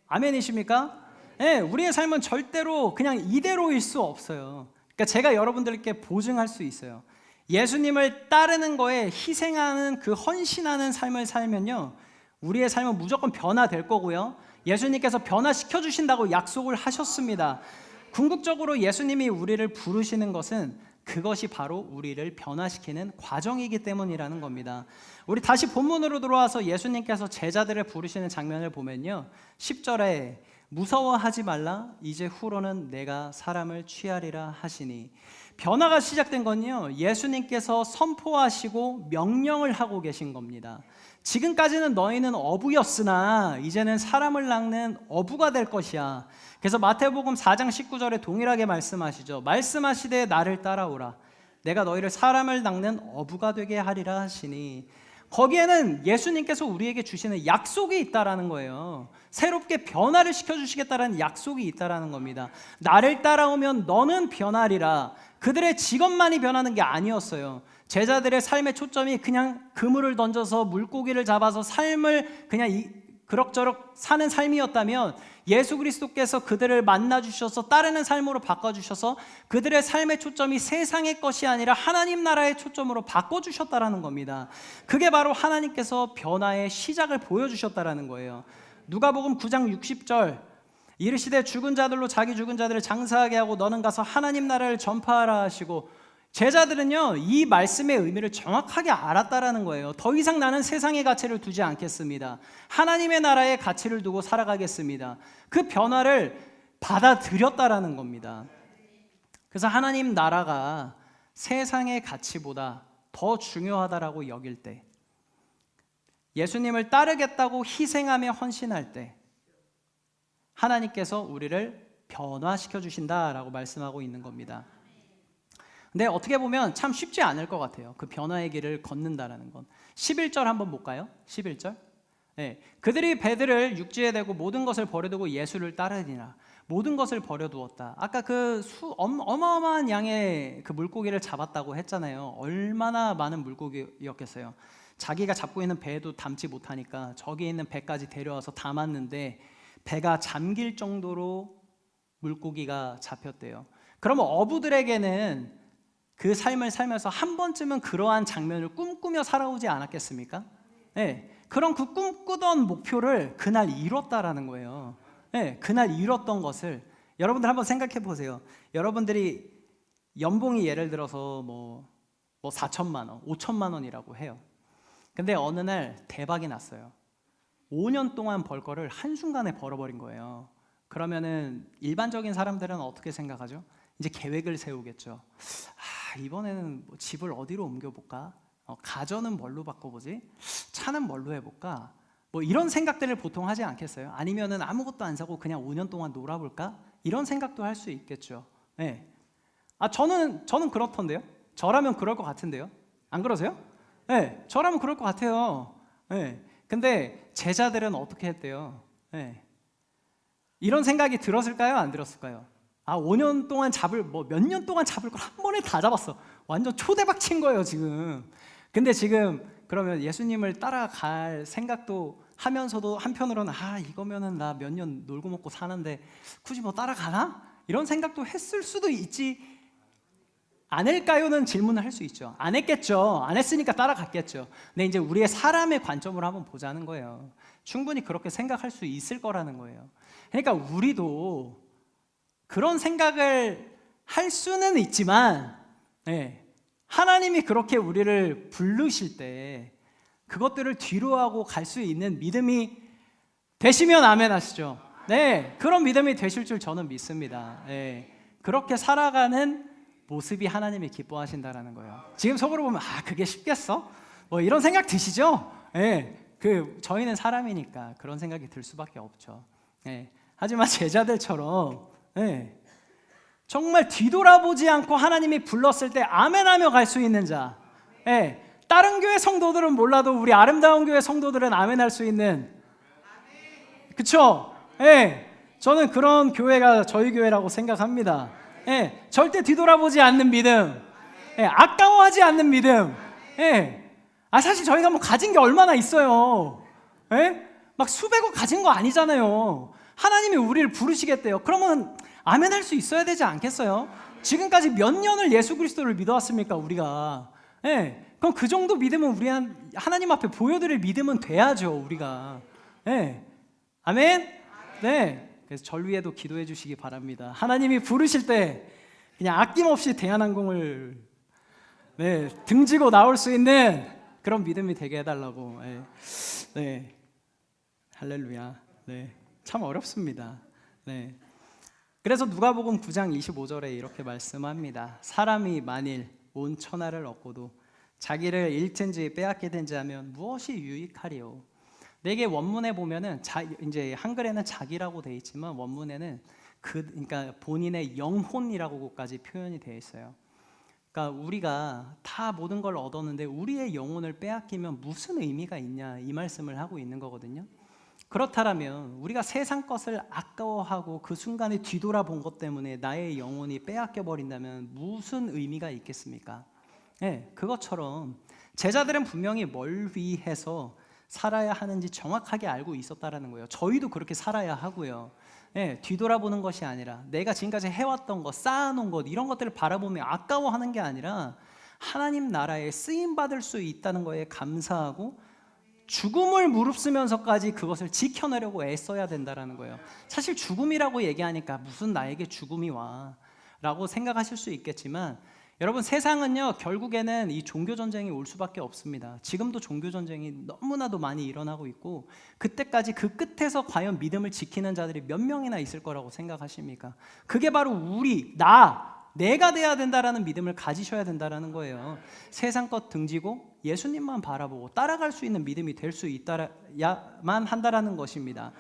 아멘이십니까? 네, 우리의 삶은 절대로 그냥 이대로일 수 없어요. 그러니까 제가 여러분들께 보증할 수 있어요. 예수님을 따르는 거에 희생하는 그 헌신하는 삶을 살면요, 우리의 삶은 무조건 변화될 거고요, 예수님께서 변화시켜 주신다고 약속을 하셨습니다. 궁극적으로 예수님이 우리를 부르시는 것은 그것이 바로 우리를 변화시키는 과정이기 때문이라는 겁니다. 우리 다시 본문으로 들어와서 예수님께서 제자들을 부르시는 장면을 보면요, 10절에 무서워하지 말라, 이제 후로는 내가 사람을 취하리라 하시니, 변화가 시작된 건요, 예수님께서 선포하시고 명령을 하고 계신 겁니다. 지금까지는 너희는 어부였으나 이제는 사람을 낚는 어부가 될 것이야. 그래서 마태복음 4장 19절에 동일하게 말씀하시죠. 말씀하시되 나를 따라오라, 내가 너희를 사람을 낚는 어부가 되게 하리라 하시니, 거기에는 예수님께서 우리에게 주시는 약속이 있다라는 거예요. 새롭게 변화를 시켜주시겠다라는 약속이 있다라는 겁니다. 나를 따라오면 너는 변하리라. 그들의 직업만이 변하는 게 아니었어요. 제자들의 삶의 초점이 그냥 그물을 던져서 물고기를 잡아서 삶을 그냥 그럭저럭 사는 삶이었다면, 예수 그리스도께서 그들을 만나주셔서 따르는 삶으로 바꿔주셔서 그들의 삶의 초점이 세상의 것이 아니라 하나님 나라의 초점으로 바꿔주셨다라는 겁니다. 그게 바로 하나님께서 변화의 시작을 보여주셨다라는 거예요. 누가복음 9장 60절, 이르시되 죽은 자들로 자기 죽은 자들을 장사하게 하고 너는 가서 하나님 나라를 전파하라 하시고, 제자들은요, 이 말씀의 의미를 정확하게 알았다라는 거예요. 더 이상 나는 세상의 가치를 두지 않겠습니다. 하나님의 나라의 가치를 두고 살아가겠습니다. 그 변화를 받아들였다라는 겁니다. 그래서 하나님 나라가 세상의 가치보다 더 중요하다라고 여길 때, 예수님을 따르겠다고 희생하며 헌신할 때, 하나님께서 우리를 변화시켜 주신다라고 말씀하고 있는 겁니다. 근데 어떻게 보면 참 쉽지 않을 것 같아요. 그 변화의 길을 걷는다라는 건. 11절 한번 볼까요? 11절. 네. 그들이 배들을 육지에 대고 모든 것을 버려두고 예수를 따르니라. 모든 것을 버려두었다. 아까 그 어마어마한 양의 그 물고기를 잡았다고 했잖아요. 얼마나 많은 물고기였겠어요. 자기가 잡고 있는 배도 담지 못하니까 저기 있는 배까지 데려와서 담았는데 배가 잠길 정도로 물고기가 잡혔대요. 그러면 어부들에게는 그 삶을 살면서 한 번쯤은 그러한 장면을 꿈꾸며 살아오지 않았겠습니까? 네, 그런 그 꿈꾸던 목표를 그날 이뤘다라는 거예요. 네, 그날 이뤘던 것을 여러분들 한번 생각해 보세요. 여러분들이 연봉이 예를 들어서 뭐 4천만 원, 5천만 원이라고 해요. 근데 어느 날 대박이 났어요. 5년 동안 벌 거를 한순간에 벌어버린 거예요. 그러면은 일반적인 사람들은 어떻게 생각하죠? 이제 계획을 세우겠죠. 이번에는 뭐 집을 어디로 옮겨볼까? 가전은 뭘로 바꿔보지? 차는 뭘로 해볼까? 뭐 이런 생각들을 보통 하지 않겠어요? 아니면은 아무것도 안 사고 그냥 5년 동안 놀아볼까? 이런 생각도 할 수 있겠죠. 네. 저는 그렇던데요. 저라면 그럴 것 같은데요. 안 그러세요? 네, 저라면 그럴 것 같아요. 네. 근데 제자들은 어떻게 했대요? 네. 이런 생각이 들었을까요? 안 들었을까요? 5년 동안 몇 년 동안 잡을 걸 한 번에 다 잡았어. 완전 초대박 친 거예요, 지금. 근데 지금 그러면 예수님을 따라갈 생각도 하면서도 한편으로는 이거면은 나 몇 년 놀고 먹고 사는데 굳이 뭐 따라가나? 이런 생각도 했을 수도 있지 않을까요는 질문을 할 수 있죠. 안 했겠죠. 안 했으니까 따라갔겠죠. 근데 이제 우리의 사람의 관점으로 한번 보자는 거예요. 충분히 그렇게 생각할 수 있을 거라는 거예요. 그러니까 우리도 그런 생각을 할 수는 있지만, 하나님이 그렇게 우리를 부르실 때 그것들을 뒤로하고 갈 수 있는 믿음이 되시면 아멘 하시죠. 네, 그런 믿음이 되실 줄 저는 믿습니다. 그렇게 살아가는 모습이 하나님이 기뻐하신다라는 거예요. 지금 속으로 보면 그게 쉽겠어? 뭐 이런 생각 드시죠? 저희는 사람이니까 그런 생각이 들 수밖에 없죠. 하지만 제자들처럼 정말 뒤돌아보지 않고 하나님이 불렀을 때 아멘하며 갈 수 있는 자. 다른 교회 성도들은 몰라도 우리 아름다운 교회 성도들은 아멘할 수 있는. 그쵸? 저는 그런 교회가 저희 교회라고 생각합니다. 절대 뒤돌아보지 않는 믿음, 아까워하지 않는 믿음. 사실 저희가 뭐 가진 게 얼마나 있어요. 막 수백억 가진 거 아니잖아요. 하나님이 우리를 부르시겠대요. 그러면 아멘 할 수 있어야 되지 않겠어요? 지금까지 몇 년을 예수 그리스도를 믿어왔습니까, 우리가? 그럼 그 정도 믿음은 우리 하나님 앞에 보여드릴 믿음은 돼야죠, 우리가. 아멘? 네. 그래서 절 위에도 기도해 주시기 바랍니다. 하나님이 부르실 때 그냥 아낌없이 대한항공을 등지고 나올 수 있는 그런 믿음이 되게 해달라고. 네, 할렐루야. 네, 참 어렵습니다. 네. 그래서 누가복음 9장 25절에 이렇게 말씀합니다. 사람이 만일 온 천하를 얻고도 자기를 잃든지 빼앗게 된지 하면 무엇이 유익하리요? 내게 원문에 보면은 이제 한글에는 자기라고 돼 있지만 원문에는 그러니까 본인의 영혼이라고까지 표현이 되어 있어요. 그러니까 우리가 다 모든 걸 얻었는데 우리의 영혼을 빼앗기면 무슨 의미가 있냐 이 말씀을 하고 있는 거거든요. 그렇다면 우리가 세상 것을 아까워하고 그 순간에 뒤돌아본 것 때문에 나의 영혼이 빼앗겨 버린다면 무슨 의미가 있겠습니까? 네, 그것처럼 제자들은 분명히 뭘 위해서 살아야 하는지 정확하게 알고 있었다라는 거예요. 저희도 그렇게 살아야 하고요. 뒤돌아보는 것이 아니라 내가 지금까지 해왔던 것, 쌓아놓은 것 이런 것들을 바라보며 아까워하는 게 아니라 하나님 나라에 쓰임받을 수 있다는 거에 감사하고 죽음을 무릅쓰면서까지 그것을 지켜내려고 애써야 된다는 거예요. 사실 죽음이라고 얘기하니까 무슨 나에게 죽음이 와 라고 생각하실 수 있겠지만 여러분 세상은요 결국에는 이 종교전쟁이 올 수밖에 없습니다. 지금도 종교전쟁이 너무나도 많이 일어나고 있고 그때까지 그 끝에서 과연 믿음을 지키는 자들이 몇 명이나 있을 거라고 생각하십니까? 그게 바로 내가 돼야 된다라는 믿음을 가지셔야 된다라는 거예요. 세상 것 등지고 예수님만 바라보고 따라갈 수 있는 믿음이 될 수 있다야만 한다라는 것입니다.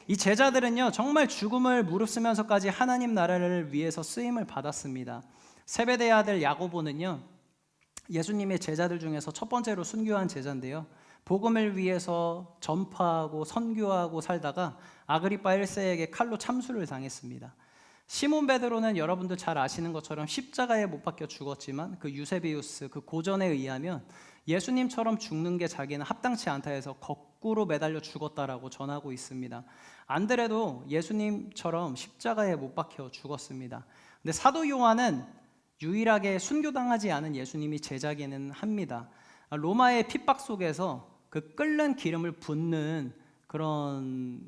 이 제자들은요 정말 죽음을 무릅쓰면서까지 하나님 나라를 위해서 쓰임을 받았습니다. 세베대의 아들 야고보는요 예수님의 제자들 중에서 첫 번째로 순교한 제자인데요, 복음을 위해서 전파하고 선교하고 살다가 아그리파 1세에게 칼로 참수를 당했습니다. 시몬 베드로는 여러분들 잘 아시는 것처럼 십자가에 못 박혀 죽었지만 그 유세비우스 그 고전에 의하면 예수님처럼 죽는 게 자기는 합당치 않다 해서 거꾸로 매달려 죽었다라고 전하고 있습니다. 안드레도 예수님처럼 십자가에 못 박혀 죽었습니다. 근데 사도 요한은 유일하게 순교당하지 않은 예수님이 제자기는 합니다. 로마의 핍박 속에서 그 끓는 기름을 붓는 그런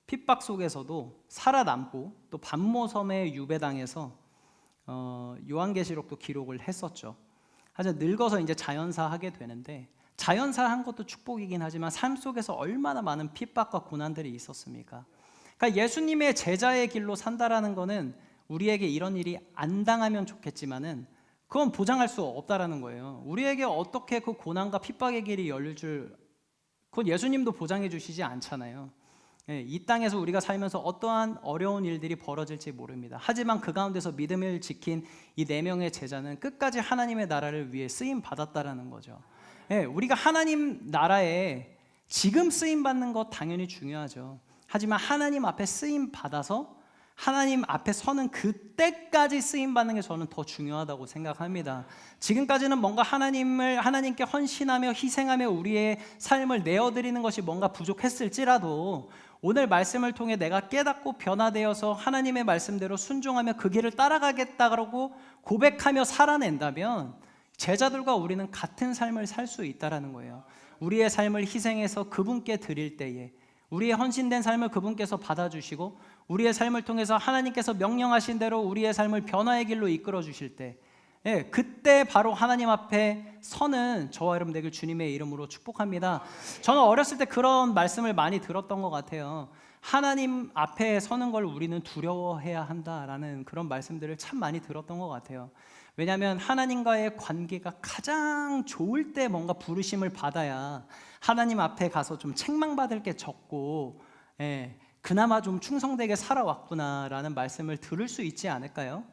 핍박 속에서도 살아남고 또 반모섬에 유배당해서 요한계시록도 기록을 했었죠. 하지만 늙어서 이제 자연사 하게 되는데 자연사 한 것도 축복이긴 하지만 삶 속에서 얼마나 많은 핍박과 고난들이 있었습니까? 그러니까 예수님의 제자의 길로 산다라는 거는 우리에게 이런 일이 안 당하면 좋겠지만은 그건 보장할 수 없다라는 거예요. 우리에게 어떻게 그 고난과 핍박의 길이 열릴 줄 그건 예수님도 보장해 주시지 않잖아요. 이 땅에서 우리가 살면서 어떠한 어려운 일들이 벌어질지 모릅니다. 하지만 그 가운데서 믿음을 지킨 이 4명의 제자는 끝까지 하나님의 나라를 위해 쓰임 받았다라는 거죠. 우리가 하나님 나라에 지금 쓰임 받는 것 당연히 중요하죠. 하지만 하나님 앞에 쓰임 받아서 하나님 앞에 서는 그때까지 쓰임 받는 게 저는 더 중요하다고 생각합니다. 지금까지는 뭔가 하나님께 헌신하며 희생하며 우리의 삶을 내어드리는 것이 뭔가 부족했을지라도 오늘 말씀을 통해 내가 깨닫고 변화되어서 하나님의 말씀대로 순종하며 그 길을 따라가겠다고 고백하며 살아낸다면 제자들과 우리는 같은 삶을 살 수 있다는 거예요. 우리의 삶을 희생해서 그분께 드릴 때에 우리의 헌신된 삶을 그분께서 받아주시고 우리의 삶을 통해서 하나님께서 명령하신 대로 우리의 삶을 변화의 길로 이끌어 주실 때 그때 바로 하나님 앞에 서는 저와 여러분 되길 주님의 이름으로 축복합니다. 저는 어렸을 때 그런 말씀을 많이 들었던 것 같아요. 하나님 앞에 서는 걸 우리는 두려워해야 한다라는 그런 말씀들을 참 많이 들었던 것 같아요. 왜냐하면 하나님과의 관계가 가장 좋을 때 뭔가 부르심을 받아야 하나님 앞에 가서 좀 책망받을 게 적고 그나마 좀 충성되게 살아왔구나라는 말씀을 들을 수 있지 않을까요?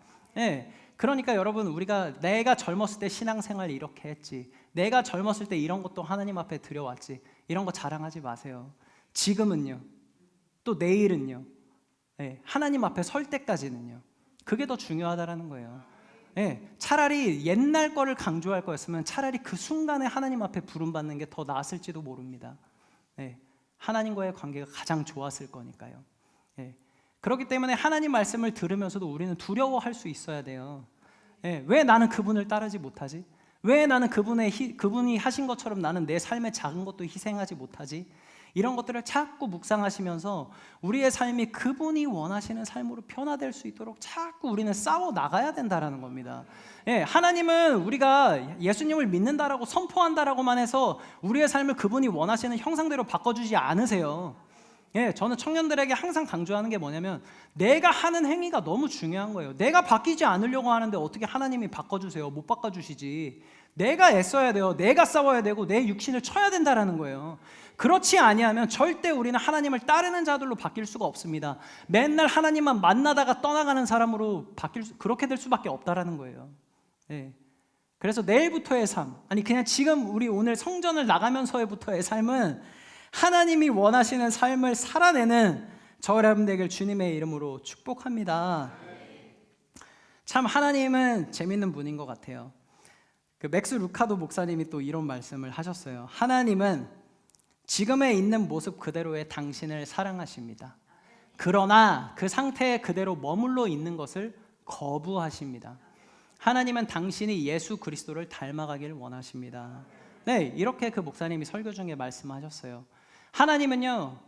그러니까 여러분 우리가 내가 젊었을 때 신앙생활 이렇게 했지, 내가 젊었을 때 이런 것도 하나님 앞에 드려왔지, 이런 거 자랑하지 마세요. 지금은요, 또 내일은요, 하나님 앞에 설 때까지는요, 그게 더 중요하다라는 거예요. 차라리 옛날 거를 강조할 거였으면 차라리 그 순간에 하나님 앞에 부름받는 게 더 나았을지도 모릅니다. 하나님과의 관계가 가장 좋았을 거니까요. 그렇기 때문에 하나님 말씀을 들으면서도 우리는 두려워할 수 있어야 돼요. 왜 나는 그분을 따르지 못하지? 왜 나는 그분이 하신 것처럼 나는 내 삶의 작은 것도 희생하지 못하지? 이런 것들을 자꾸 묵상하시면서 우리의 삶이 그분이 원하시는 삶으로 변화될 수 있도록 자꾸 우리는 싸워 나가야 된다라는 겁니다. 예, 하나님은 우리가 예수님을 믿는다라고 선포한다라고만 해서 우리의 삶을 그분이 원하시는 형상대로 바꿔주지 않으세요. 예, 저는 청년들에게 항상 강조하는 게 뭐냐면 내가 하는 행위가 너무 중요한 거예요. 내가 바뀌지 않으려고 하는데 어떻게 하나님이 바꿔주세요? 못 바꿔주시지. 내가 애써야 돼요. 내가 싸워야 되고 내 육신을 쳐야 된다라는 거예요. 그렇지 아니하면 절대 우리는 하나님을 따르는 자들로 바뀔 수가 없습니다. 맨날 하나님만 만나다가 떠나가는 사람으로 그렇게 될 수밖에 없다라는 거예요. 예. 그래서 내일부터의 삶, 아니 그냥 지금 우리 오늘 성전을 나가면서부터의 삶은 하나님이 원하시는 삶을 살아내는 저 여러분들에게 주님의 이름으로 축복합니다. 참 하나님은 재밌는 분인 것 같아요. 그 맥스 루카도 목사님이 또 이런 말씀을 하셨어요. 하나님은 지금에 있는 모습 그대로의 당신을 사랑하십니다. 그러나 그 상태에 그대로 머물러 있는 것을 거부하십니다. 하나님은 당신이 예수 그리스도를 닮아가길 원하십니다. 네, 이렇게 그 목사님이 설교 중에 말씀하셨어요. 하나님은요,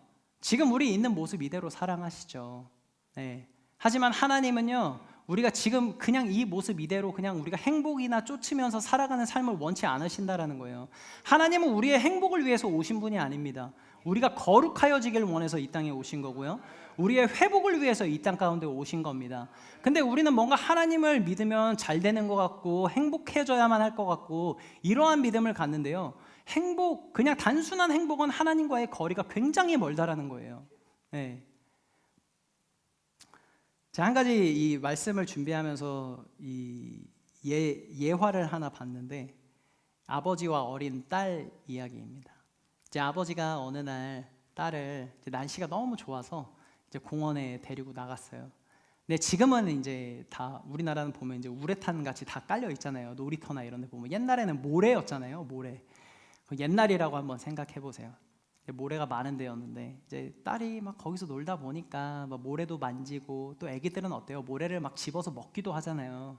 지금 우리 있는 모습 이대로 사랑하시죠. 네. 하지만 하나님은요, 우리가 지금 그냥 이 모습 이대로 그냥 우리가 행복이나 쫓으면서 살아가는 삶을 원치 않으신다라는 거예요. 하나님은 우리의 행복을 위해서 오신 분이 아닙니다. 우리가 거룩하여지길 원해서 이 땅에 오신 거고요. 우리의 회복을 위해서 이 땅 가운데 오신 겁니다. 근데 우리는 뭔가 하나님을 믿으면 잘 되는 것 같고 행복해져야만 할 것 같고 이러한 믿음을 갖는데요. 그냥 단순한 행복은 하나님과의 거리가 굉장히 멀다라는 거예요. 네. 제가 한 가지 이 말씀을 준비하면서 이 예화를 하나 봤는데 아버지와 어린 딸 이야기입니다. 이제 아버지가 어느 날 딸을 이제 날씨가 너무 좋아서 이제 공원에 데리고 나갔어요. 근데 지금은 이제 다 우리나라는 보면 이제 우레탄 같이 다 깔려 있잖아요. 놀이터나 이런 데 보면 옛날에는 모래였잖아요. 모래. 옛날이라고 한번 생각해 보세요. 모래가 많은 데였는데 이제 딸이 막 거기서 놀다 보니까 막 모래도 만지고 또 애기들은 어때요? 모래를 막 집어서 먹기도 하잖아요.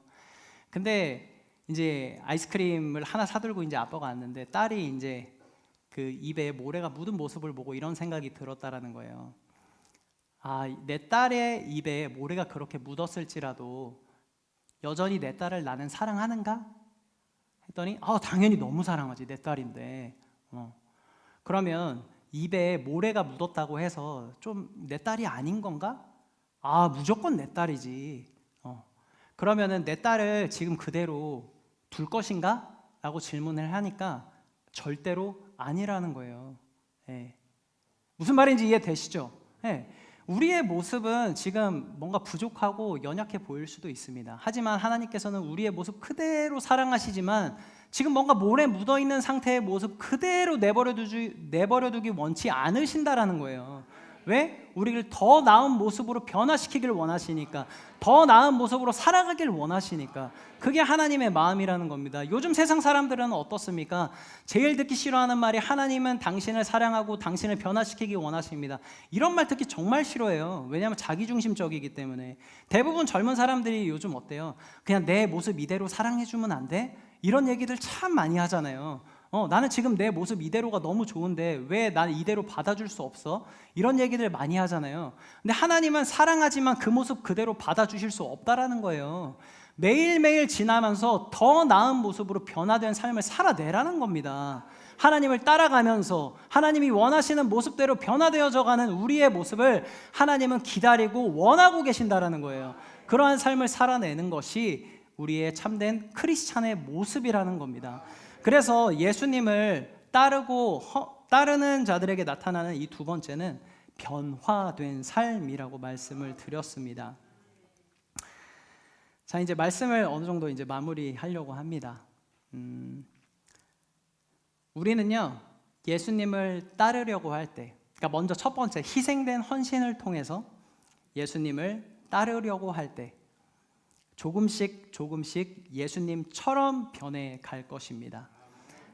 근데 이제 아이스크림을 하나 사들고 이제 아빠가 왔는데 딸이 이제 그 입에 모래가 묻은 모습을 보고 이런 생각이 들었다라는 거예요. 아, 내 딸의 입에 모래가 그렇게 묻었을지라도 여전히 내 딸을 나는 사랑하는가? 했더니 당연히 너무 사랑하지, 내 딸인데. 그러면 입에 모래가 묻었다고 해서 좀 내 딸이 아닌 건가? 무조건 내 딸이지. 그러면은 내 딸을 지금 그대로 둘 것인가? 라고 질문을 하니까 절대로 아니라는 거예요. 예. 무슨 말인지 이해되시죠? 예. 우리의 모습은 지금 뭔가 부족하고 연약해 보일 수도 있습니다. 하지만 하나님께서는 우리의 모습 그대로 사랑하시지만 지금 뭔가 모래 묻어있는 상태의 모습 그대로 내버려두기 원치 않으신다라는 거예요. 왜? 우리를 더 나은 모습으로 변화시키길 원하시니까, 더 나은 모습으로 살아가길 원하시니까. 그게 하나님의 마음이라는 겁니다. 요즘 세상 사람들은 어떻습니까? 제일 듣기 싫어하는 말이 하나님은 당신을 사랑하고 당신을 변화시키기 원하십니다. 이런 말 듣기 정말 싫어해요. 왜냐하면 자기중심적이기 때문에. 대부분 젊은 사람들이 요즘 어때요? 그냥 내 모습 이대로 사랑해주면 안 돼? 이런 얘기들 참 많이 하잖아요. 나는 지금 내 모습 이대로가 너무 좋은데 왜 나는 이대로 받아줄 수 없어? 이런 얘기들 많이 하잖아요. 근데 하나님은 사랑하지만 그 모습 그대로 받아주실 수 없다라는 거예요. 매일매일 지나면서 더 나은 모습으로 변화된 삶을 살아내라는 겁니다. 하나님을 따라가면서 하나님이 원하시는 모습대로 변화되어져가는 우리의 모습을 하나님은 기다리고 원하고 계신다라는 거예요. 그러한 삶을 살아내는 것이 우리의 참된 크리스찬의 모습이라는 겁니다. 그래서 예수님을 따르는 자들에게 나타나는 이 두 번째는 변화된 삶이라고 말씀을 드렸습니다. 자, 이제 말씀을 어느 정도 이제 마무리하려고 합니다. 우리는요, 예수님을 따르려고 할 때, 그러니까 먼저 첫 번째 희생된 헌신을 통해서 예수님을 따르려고 할 때 조금씩 예수님처럼 변해 갈 것입니다.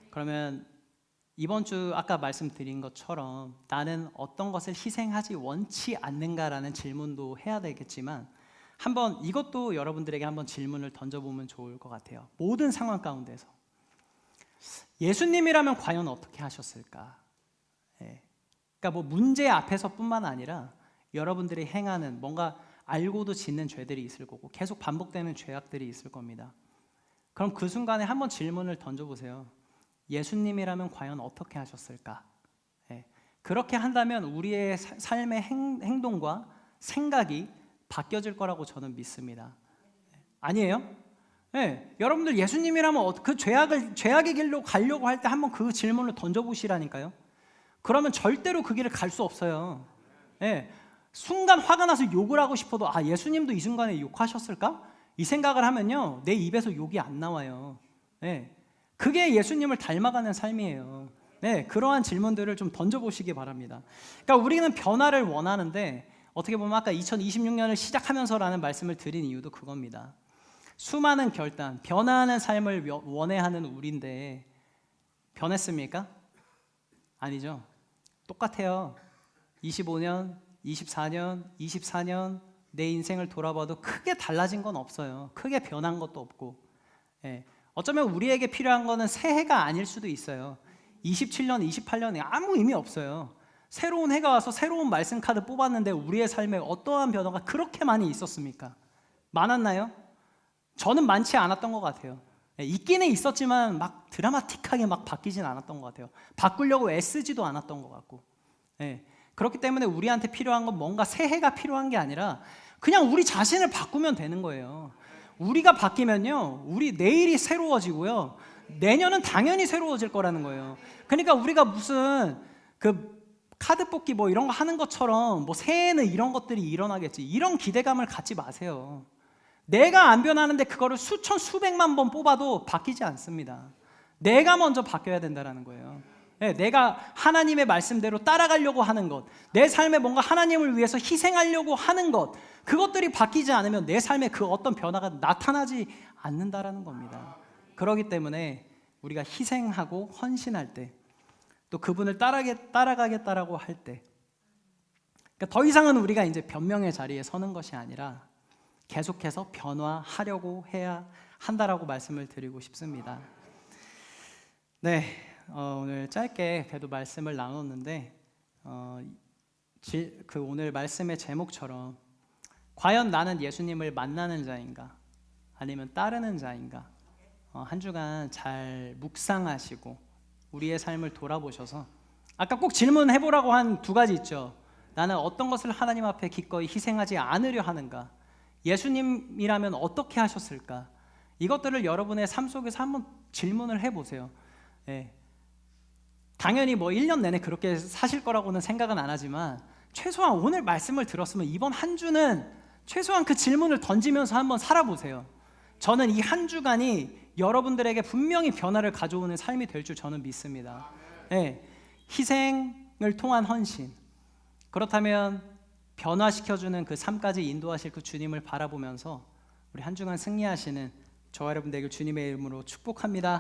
그러면 이번 주 아까 말씀드린 것처럼 나는 어떤 것을 희생하지 원치 않는가라는 질문도 해야 되겠지만 한번 이것도 여러분들에게 한번 질문을 던져보면 좋을 것 같아요. 모든 상황 가운데서 예수님이라면 과연 어떻게 하셨을까? 네. 그러니까 뭐 문제 앞에서뿐만 아니라 여러분들이 행하는 뭔가 알고도 짓는 죄들이 있을 거고 계속 반복되는 죄악들이 있을 겁니다. 그럼 그 순간에 한번 질문을 던져보세요. 예수님이라면 과연 어떻게 하셨을까? 예. 그렇게 한다면 우리의 삶의 행동과 생각이 바뀌어질 거라고 저는 믿습니다. 아니에요? 네, 여러분들 예수님이라면 그 죄악의 길로 가려고 할 때 한번 그 질문을 던져보시라니까요. 그러면 절대로 그 길을 갈 수 없어요. 네, 순간 화가 나서 욕을 하고 싶어도 예수님도 이 순간에 욕하셨을까? 이 생각을 하면요, 내 입에서 욕이 안 나와요. 네, 그게 예수님을 닮아가는 삶이에요. 네, 그러한 질문들을 좀 던져보시기 바랍니다. 그러니까 우리는 변화를 원하는데 어떻게 보면 아까 2026년을 시작하면서라는 말씀을 드린 이유도 그겁니다. 수많은 결단, 변화하는 삶을 원해하는 우리인데 변했습니까? 아니죠. 똑같아요. 25년, 24년, 24년 내 인생을 돌아봐도 크게 달라진 건 없어요. 크게 변한 것도 없고. 예. 어쩌면 우리에게 필요한 거는 새해가 아닐 수도 있어요. 27년, 28년에 아무 의미 없어요. 새로운 해가 와서 새로운 말씀 카드 뽑았는데 우리의 삶에 어떠한 변화가 그렇게 많이 있었습니까? 많았나요? 저는 많지 않았던 것 같아요. 있기는 있었지만 막 드라마틱하게 막 바뀌진 않았던 것 같아요. 바꾸려고 애쓰지도 않았던 것 같고. 그렇기 때문에 우리한테 필요한 건 뭔가 새해가 필요한 게 아니라 그냥 우리 자신을 바꾸면 되는 거예요. 우리가 바뀌면요, 우리 내일이 새로워지고요, 내년은 당연히 새로워질 거라는 거예요. 그러니까 우리가 무슨 그 카드 뽑기 뭐 이런 거 하는 것처럼 뭐 새해에는 이런 것들이 일어나겠지, 이런 기대감을 갖지 마세요. 내가 안 변하는데 그거를 수천 수백만 번 뽑아도 바뀌지 않습니다. 내가 먼저 바뀌어야 된다는 거예요. 내가 하나님의 말씀대로 따라가려고 하는 것, 내 삶에 뭔가 하나님을 위해서 희생하려고 하는 것, 그것들이 바뀌지 않으면 내 삶에 그 어떤 변화가 나타나지 않는다라는 겁니다. 그렇기 때문에 우리가 희생하고 헌신할 때, 또 그분을 따라가겠다라고 할 때, 그러니까 더 이상은 우리가 이제 변명의 자리에 서는 것이 아니라 계속해서 변화하려고 해야 한다라고 말씀을 드리고 싶습니다. 네, 오늘 짧게 그래도 말씀을 나눴는데 그 오늘 말씀의 제목처럼 과연 나는 예수님을 만나는 자인가 아니면 따르는 자인가, 한 주간 잘 묵상하시고 우리의 삶을 돌아보셔서 아까 꼭 질문해보라고 한 두 가지 있죠. 나는 어떤 것을 하나님 앞에 기꺼이 희생하지 않으려 하는가, 예수님이라면 어떻게 하셨을까, 이것들을 여러분의 삶 속에서 한번 질문을 해보세요. 당연히 뭐 1년 내내 그렇게 사실 거라고는 생각은 안 하지만 최소한 오늘 말씀을 들었으면 이번 한 주는 최소한 그 질문을 던지면서 한번 살아보세요. 저는 이 한 주간이 여러분들에게 분명히 변화를 가져오는 삶이 될 줄 저는 믿습니다. 희생을 통한 헌신, 그렇다면 변화시켜주는 그 삶까지 인도하실 그 주님을 바라보면서 우리 한 주간 승리하시는 저와 여러분 되길 주님의 이름으로 축복합니다.